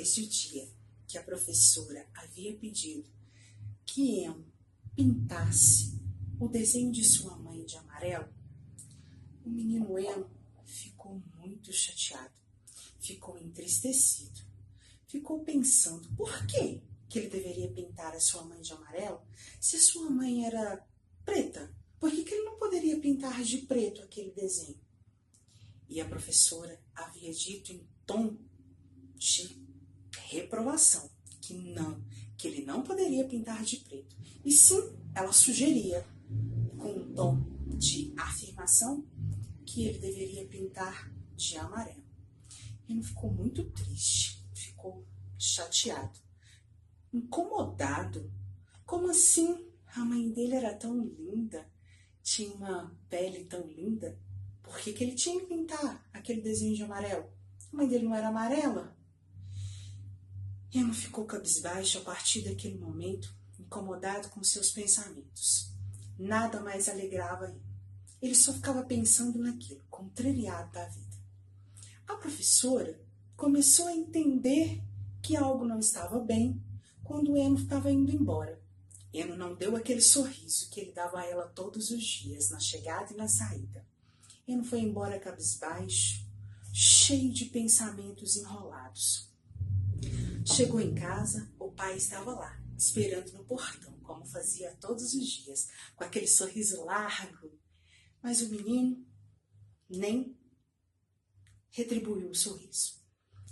Desde o dia que a professora havia pedido que Eno pintasse o desenho de sua mãe de amarelo, o menino Eno ficou muito chateado, ficou entristecido, ficou pensando por que ele deveria pintar a sua mãe de amarelo se a sua mãe era preta? Por que ele não poderia pintar de preto aquele desenho? E a professora havia dito em tom de reprovação que ele não poderia pintar de preto. E sim, ela sugeria, com um tom de afirmação, que ele deveria pintar de amarelo. Ele ficou muito triste, ficou chateado, incomodado. Como assim? A mãe dele era tão linda, tinha uma pele tão linda. Por que ele tinha que pintar aquele desenho de amarelo? A mãe dele não era amarela? Eno ficou cabisbaixo a partir daquele momento, incomodado com seus pensamentos. Nada mais alegrava ele. Ele só ficava pensando naquilo, contrariado da vida. A professora começou a entender que algo não estava bem quando Eno estava indo embora. Eno não deu aquele sorriso que ele dava a ela todos os dias, na chegada e na saída. Eno foi embora cabisbaixo, cheio de pensamentos enrolados. Chegou em casa, o pai estava lá, esperando no portão, como fazia todos os dias, com aquele sorriso largo. Mas o menino nem retribuiu o sorriso.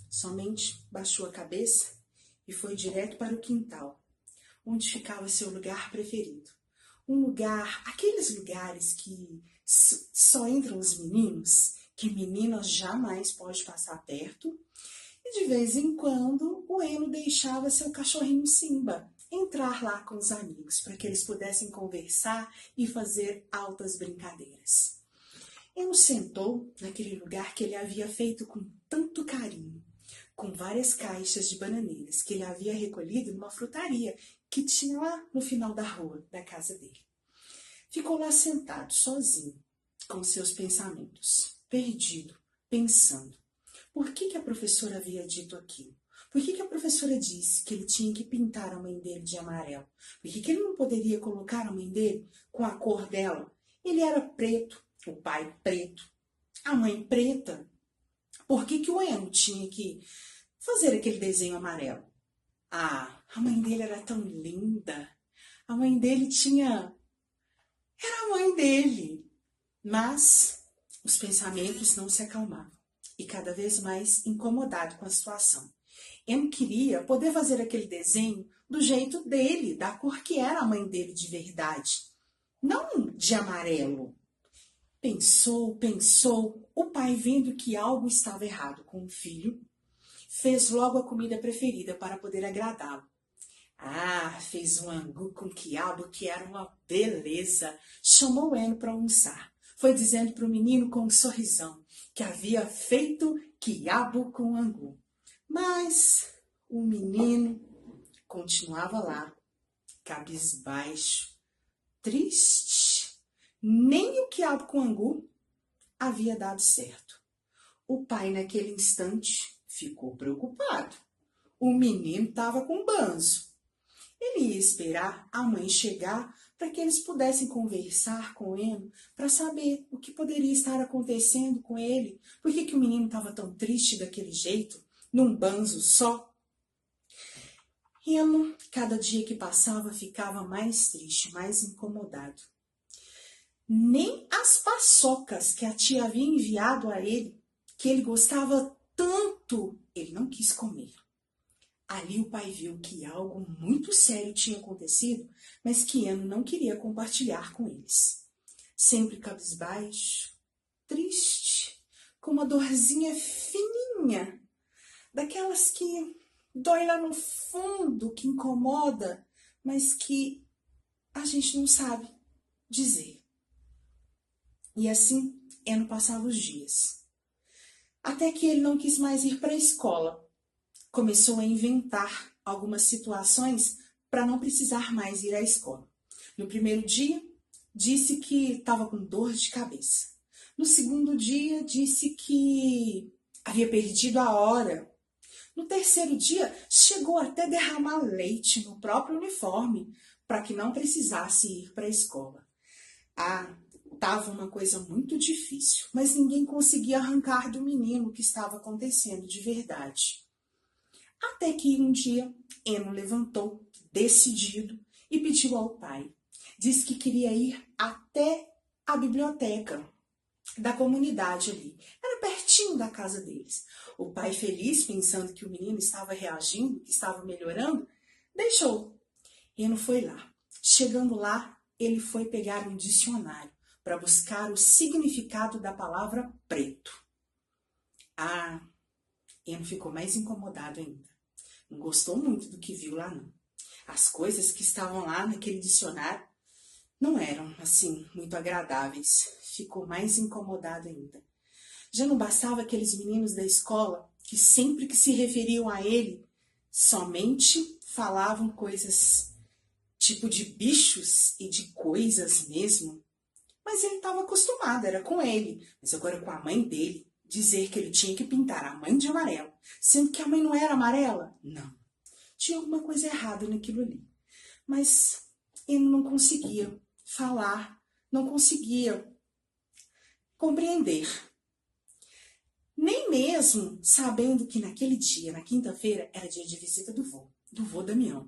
Somente baixou a cabeça e foi direto para o quintal, onde ficava seu lugar preferido. Um lugar, aqueles lugares que só entram os meninos, que meninas jamais pode passar perto. E de vez em quando o Eno deixava seu cachorrinho Simba entrar lá com os amigos, para que eles pudessem conversar e fazer altas brincadeiras. Eno sentou naquele lugar que ele havia feito com tanto carinho, com várias caixas de bananeiras que ele havia recolhido numa frutaria que tinha lá no final da rua da casa dele. Ficou lá sentado, sozinho, com seus pensamentos, perdido, pensando. Por que a professora havia dito aquilo? Por que a professora disse que ele tinha que pintar a mãe dele de amarelo? Por que ele não poderia colocar a mãe dele com a cor dela? Ele era preto, o pai preto, a mãe preta. Por que o Eno tinha que fazer aquele desenho amarelo? Ah, a mãe dele era tão linda. A mãe dele era a mãe dele. Mas os pensamentos não se acalmavam. E cada vez mais incomodado com a situação. Eno queria poder fazer aquele desenho do jeito dele, da cor que era a mãe dele de verdade, não de amarelo. Pensou, o pai, vendo que algo estava errado com o filho, fez logo a comida preferida para poder agradá-lo. Ah, fez um angu com quiabo que era uma beleza. Chamou Eno para almoçar. Foi dizendo para o menino com um sorrisão que havia feito quiabo com angu. Mas o menino continuava lá, cabisbaixo, triste. Nem o quiabo com angu havia dado certo. O pai, naquele instante, ficou preocupado. O menino estava com banzo. Ele ia esperar a mãe chegar para que eles pudessem conversar com Eno para saber o que poderia estar acontecendo com ele. Por que o menino estava tão triste daquele jeito, num banzo só? Eno, cada dia que passava, ficava mais triste, mais incomodado. Nem as paçocas que a tia havia enviado a ele, que ele gostava tanto, ele não quis comer. Ali o pai viu que algo muito sério tinha acontecido, mas que Eno não queria compartilhar com eles. Sempre cabisbaixo, triste, com uma dorzinha fininha, daquelas que dói lá no fundo, que incomoda, mas que a gente não sabe dizer. E assim Eno passava os dias. Até que ele não quis mais ir para a escola. Começou a inventar algumas situações para não precisar mais ir à escola. No primeiro dia, disse que estava com dor de cabeça. No segundo dia, disse que havia perdido a hora. No terceiro dia, chegou até derramar leite no próprio uniforme, para que não precisasse ir para a escola. Ah, estava uma coisa muito difícil, mas ninguém conseguia arrancar do menino o que estava acontecendo de verdade. Até que um dia, Eno levantou, decidido, e pediu ao pai. Disse que queria ir até a biblioteca da comunidade ali. Era pertinho da casa deles. O pai, feliz, pensando que o menino estava reagindo, que estava melhorando, deixou. Eno foi lá. Chegando lá, ele foi pegar um dicionário para buscar o significado da palavra preto. Ah, Eno ficou mais incomodado ainda. Não gostou muito do que viu lá, não. As coisas que estavam lá naquele dicionário não eram, assim, muito agradáveis. Ficou mais incomodado ainda. Já não bastava aqueles meninos da escola que sempre que se referiam a ele, somente falavam coisas tipo de bichos e de coisas mesmo. Mas ele estava acostumado, era com ele. Mas agora com a mãe dele, dizer que ele tinha que pintar a mãe de amarelo, sendo que a mãe não era amarela? Não. Tinha alguma coisa errada naquilo ali. Mas ele não conseguia falar, não conseguia compreender. Nem mesmo sabendo que naquele dia, na quinta-feira, era dia de visita do vô Damião.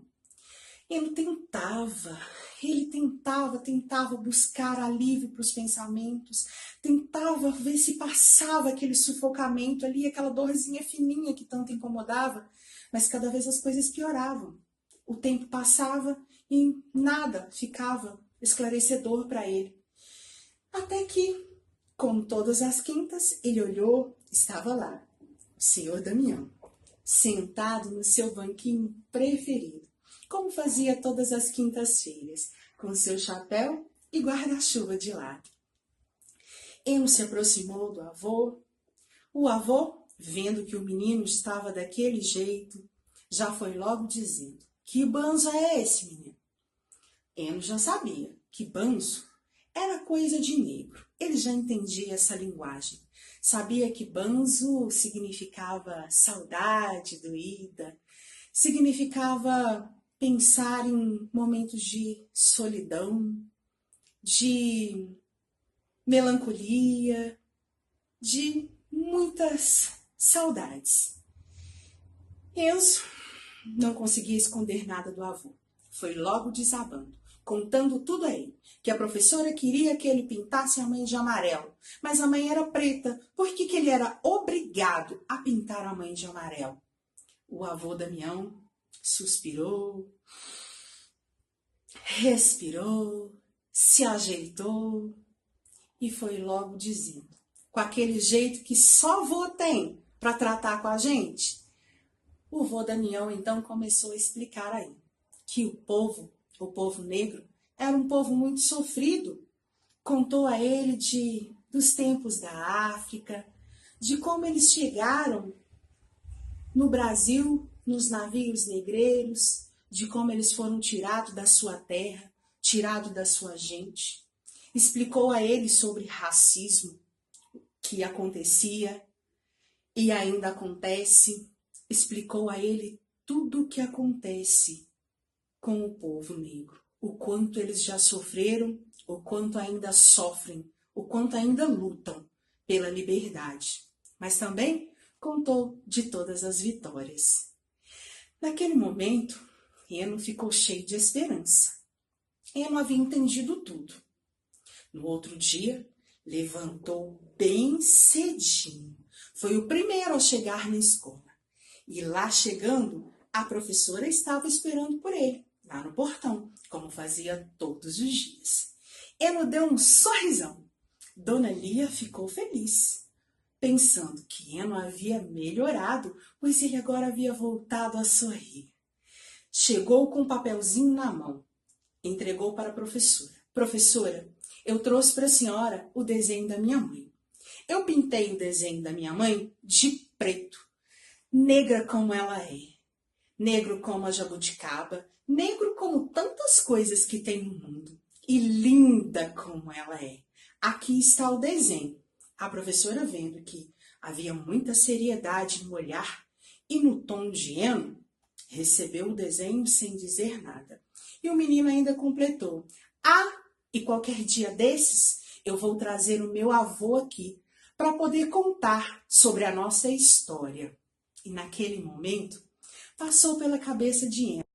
Ele tentava buscar alívio para os pensamentos, tentava ver se passava aquele sufocamento ali, aquela dorzinha fininha que tanto incomodava, mas cada vez as coisas pioravam. O tempo passava e nada ficava esclarecedor para ele. Até que, como todas as quintas, ele olhou, estava lá, o senhor Damião, sentado no seu banquinho preferido, como fazia todas as quintas-feiras, com seu chapéu e guarda-chuva de lado. Eno se aproximou do avô. O avô, vendo que o menino estava daquele jeito, já foi logo dizendo: "Que banzo é esse, menino?" Eno já sabia que banzo era coisa de negro. Ele já entendia essa linguagem. Sabia que banzo significava saudade doída, significava pensar em momentos de solidão, de melancolia, de muitas saudades. Enzo não conseguia esconder nada do avô. Foi logo desabando, contando tudo a ele, que a professora queria que ele pintasse a mãe de amarelo, mas a mãe era preta, por que ele era obrigado a pintar a mãe de amarelo? O avô Damião suspirou, respirou, se ajeitou e foi logo dizendo, com aquele jeito que só vô tem para tratar com a gente. O vô Damião então começou a explicar aí que o povo negro, era um povo muito sofrido. Contou a ele dos tempos da África, de como eles chegaram no Brasil, nos navios negreiros, de como eles foram tirados da sua terra, tirados da sua gente. Explicou a ele sobre racismo que acontecia e ainda acontece. Explicou a ele tudo o que acontece com o povo negro, o quanto eles já sofreram, o quanto ainda sofrem, o quanto ainda lutam pela liberdade. Mas também contou de todas as vitórias. Naquele momento, Eno ficou cheio de esperança. Eno havia entendido tudo. No outro dia, levantou bem cedinho. Foi o primeiro a chegar na escola. E lá chegando, a professora estava esperando por ele, lá no portão, como fazia todos os dias. Eno deu um sorrisão. Dona Lia ficou feliz, pensando que Eno havia melhorado, pois ele agora havia voltado a sorrir. Chegou com um papelzinho na mão, entregou para a professora. Professora, eu trouxe para a senhora o desenho da minha mãe. Eu pintei o desenho da minha mãe de preto, negra como ela é, negro como a jabuticaba, negro como tantas coisas que tem no mundo, e linda como ela é. Aqui está o desenho. A professora, vendo que havia muita seriedade no olhar e no tom de Eno, recebeu o desenho sem dizer nada. E o menino ainda completou: e qualquer dia desses eu vou trazer o meu avô aqui para poder contar sobre a nossa história. E naquele momento, passou pela cabeça de Eno: